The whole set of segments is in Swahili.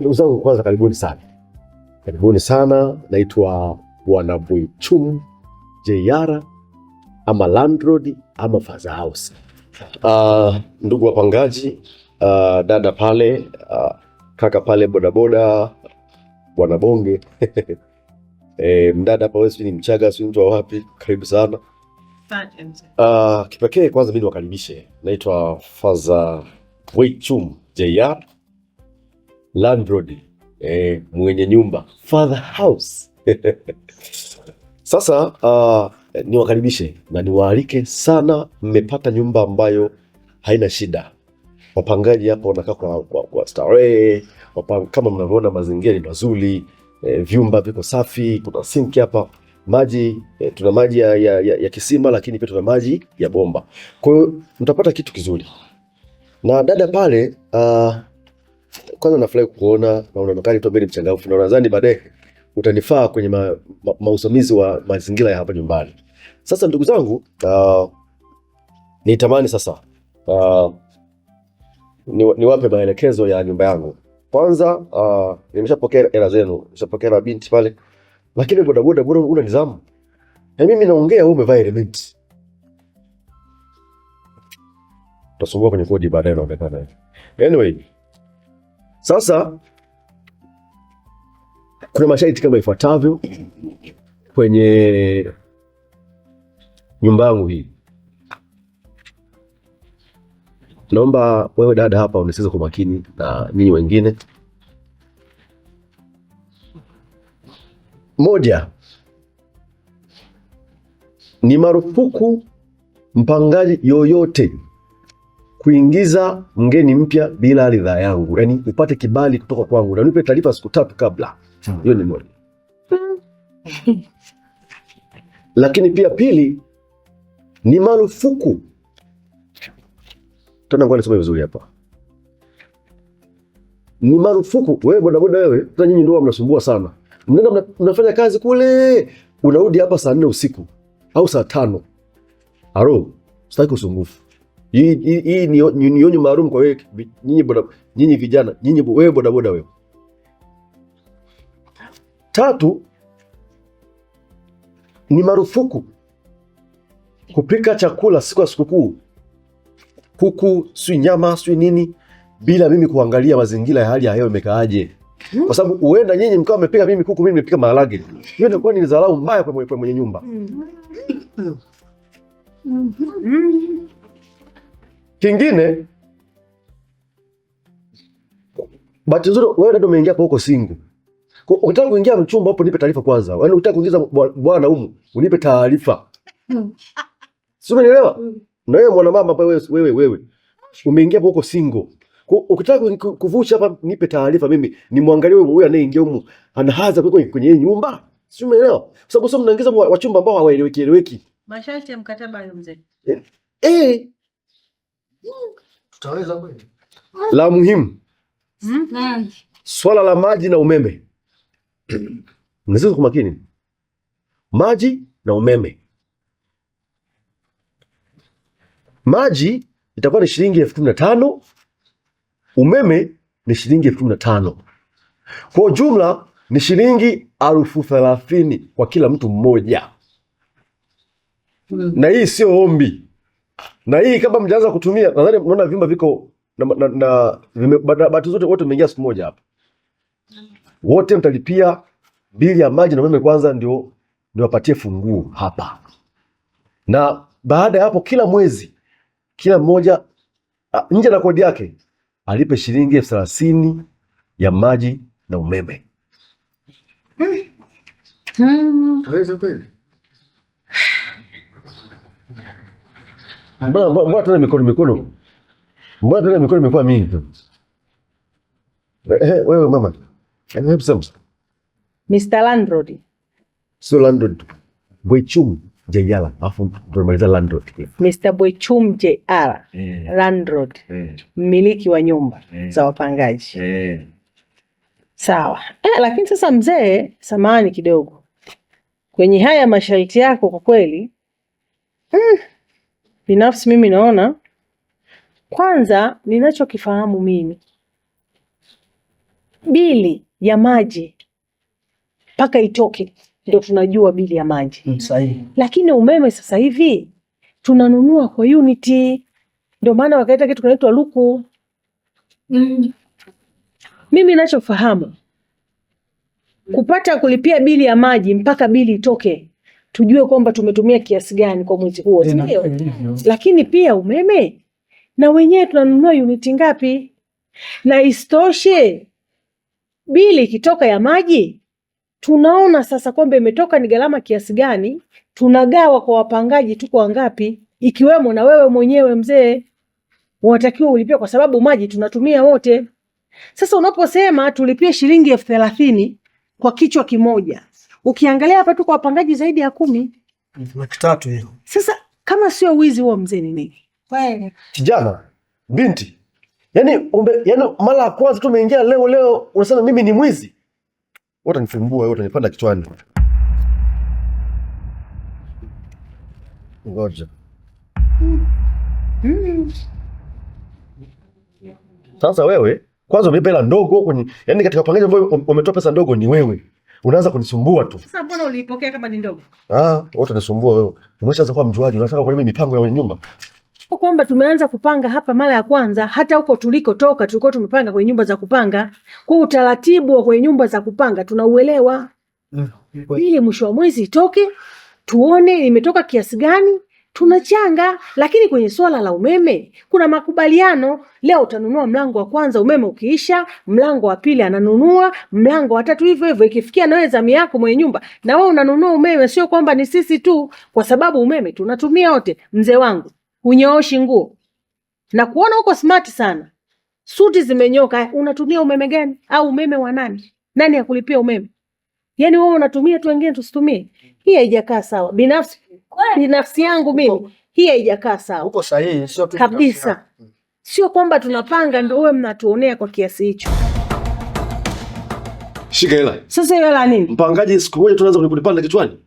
Ndugu zangu, kwanza karibuni sana. Naitwa Bwana Bwechum JR ama landlord ama father house. Ndugu wapangaji, dada pale, kaka pale bodaboda, bwana bonge mdada hapa, wewe ni Mchaga, si mtu wa wapi? Karibu sana. Kipekee kwanza mimi niwakaribishe. Naitwa Father Bwechum JR, landlord, mwenye nyumba, father house. Sasa niwakaribishe na niwaalike sana. Mmepata nyumba ambayo haina shida. Wapangaji hapa wanakaa kwa starehe. Kama mnavyoona mazingira ni mazuri, vyumba viko safi, kuna sink hapa, maji, tuna maji ya kisima, lakini pia tuna maji ya bomba. Kwa hiyo mtapata kitu kizuri. Na dada pale, kwanza nafurahi kukuona na unaonekana tu mbele mchangamfu, na nadhani baadaye utanifaa kwenye mausimamizi wa mazingira ya hapa nyumbani. Sasa ndugu zangu, nitamani sasa niwape maelekezo ya nyumba yangu. Kwanza nimeshapokea hela zenu, nimeshapokea na binti pale, lakini bodaboda una nizamu. Na mimi naongea, wewe umevaa element. Tutasumbua kwenye kodi baadaye, inaonekana hivi. Anyway, sasa kuna masharti kama ifuatavyo kwenye nyumba yangu hii. Naomba wewe dada hapa unisikize kwa makini na ninyi wengine. Moja, ni marufuku mpangaji yoyote kuingiza mgeni mpya bila ridhaa yangu. Yaani upate kibali kutoka kwangu na nipe taarifa siku 3 kabla. Hiyo ni moja. Lakini pia pili, ni marufuku. Tuna ngoja nisome vizuri hapa. Ni marufuku wewe bodaboda, wewe sasa nyinyi ndio mnasumbua sana. Mnafanya kazi kule, unarudi hapa saa 4 usiku au saa 5. Aro, sitaki usumbufu. Hii ni onyo maalum kwa wewe nyinyi vijana, wewe bodaboda wewe. 3, ni marufuku kupika chakula siku ya sikukuu, kuku, si nyama, si nini, bila mimi kuangalia mazingira ya hali ya hewa imekaaje. Kwa sababu huenda nyinyi mkao mmepika mimi kuku, mimi nimepika maharage. Hiyo inakuwa ni dharau mbaya kwa mwenye nyumba. Kingine, bahati nzuri wewe ndio umeingia hapo huko single. Ukitaka kuingia mchumba hapo nipe taarifa kwanza. Yaani ukitaka kuingiza bwana humu, unipe taarifa. Sio, umeelewa? Na wewe mwana mama hapa, wewe umeingia hapo huko single. Ukitaka kuvusha hapa nipe taarifa, mimi nimwangalie wewe anayeingia humu anahaza kwenye hii nyumba. Sio, umeelewa? Kwa sababu sio mnaingiza wachumba ambao hawaeleweki. Masharti ya mkataba hayo mzee. Tutaweza kweli? La muhimu. Swala la maji na umeme. Mnasikiza kwa makini. Maji na umeme. Maji itakuwa ni shilingi 15,000, umeme ni shilingi 15,000. Kwa jumla ni shilingi 30,000 kwa kila mtu mmoja. Na hii sio ombi. Na hii kama mjaanza kutumia, nadhani mnaona vyumba viko na bahati zote wote mmeingia siku moja hapa. Wote mtalipia bili ya maji na umeme kwanza, ndio wapatie funguo hapa. Na baada ya hapo kila mwezi kila mmoja nje na kodi yake alipe shilingi 30,000 ya maji na umeme. Taweza kweli? Mbona tena mikono? Mbona tena mikono imekuwa mingi tu? Wewe mama. Hebu sema. Mr. Landlord. So landlord. Bwechum JR, afu tunamaliza landlord. Mr. Bwechum JR, landlord. Mmiliki wa nyumba za wapangaji. Sawa. Lakini sasa mzee, samahani kidogo. Kwenye haya masharti yako kwa kweli, binafsi mimi naona, kwanza ninachokifahamu mimi, bili ya maji mpaka itoke ndio tunajua bili ya maji. Sahihi. Lakini umeme sasa hivi tunanunua kwa uniti, ndio maana wakaita kitu kinaitwa luku. Mimi ninachofahamu kupata kulipia bili ya maji mpaka bili itoke tujue kwamba tumetumia kiasi gani kwa mwezi huo, sio? Lakini pia umeme na wenyewe tunanunua uniti ngapi, na istoshe bili ikitoka ya maji tunaona sasa kwamba imetoka ni gharama kiasi gani, tunagawa kwa wapangaji tuko wangapi, ikiwemo na wewe mwenyewe mzee unatakiwa ulipie, kwa sababu maji tunatumia wote. Sasa unaposema tulipie shilingi 30,000 kwa kichwa kimoja, ukiangalia hapa tu kwa wapangaji zaidi ya 10, 300 hiyo. Sasa kama sio wizi huo mzee ni nini? Kijana, binti, yani mara ya kwanza tu umeingia leo unasema mimi ni mwizi? Wote nifumbua, wote nipanda kichwani. Ngoja. Sasa wewe kwanza umeipa hela ndogo kwenye, yani katika upangaji ambao umetoa pesa ndogo ni wewe. Unaanza kunisumbua tu. Sasa mbona ulipokea kama ni ndogo? Wote nisumbua wewe. Umeshaanza kuwa mjuaji, unataka kwa mimi mipango ya nyumba. Kwa kwamba tumeanza kupanga hapa mara ya kwanza, hata huko tulikotoka tulikuwa tumepanga kwenye nyumba za kupanga. Kwa utaratibu wa kwenye nyumba za kupanga tunauelewa. Ili mwisho wa mwezi itoke, tuone imetoka kiasi gani, tunachanga. Lakini kwenye swala la umeme kuna makubaliano. Leo utanunua mlango wa kwanza, umeme ukiisha mlango wa pili ananunua, mlango wa tatu hivyo hivyo. Ikifikia na wewe zamu yako mwenye nyumba na wewe unanunua umeme, sio kwamba ni sisi tu, kwa sababu umeme tunatumia wote. Mzee wangu, unyooshi nguo na kuona uko smart sana, suti zimenyoka, unatumia umeme gani? Au umeme wa nani? Nani akulipia umeme? Yani wewe unatumia tu, wengine tusitumie? Hii haijakaa sawa. Binafsi yangu mimi hii haijakaa sawa. Uko sahihi, sio tu kabisa. Sio kwamba tunapanga ndio wewe mnatuonea kwa kiasi hicho. Shika hela. Sasa hiyo hela nini? Mpangaji siku moja tunaanza kunipanda kichwani.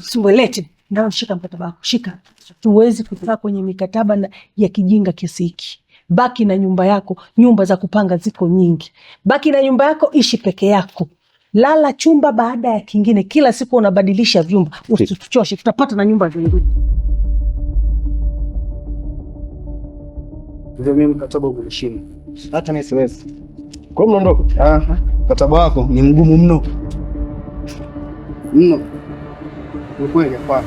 Siwelete. Ndio shika mkataba wako. Shika. Tuwezi kukaa kwenye mikataba ya kijinga kiasi hiki. Baki na nyumba yako, nyumba za kupanga ziko nyingi. Baki na nyumba yako, ishi peke yako. Lala chumba baada ya kingine, kila siku unabadilisha vyumba. Usituchoshe, tutapata na nyumba zingine. Ndio mimi mkataba ulishinda. Hata mimi siwezi. Kwa nini unaondoka? Mkataba wako ni mgumu mno. Ni kweli hapa.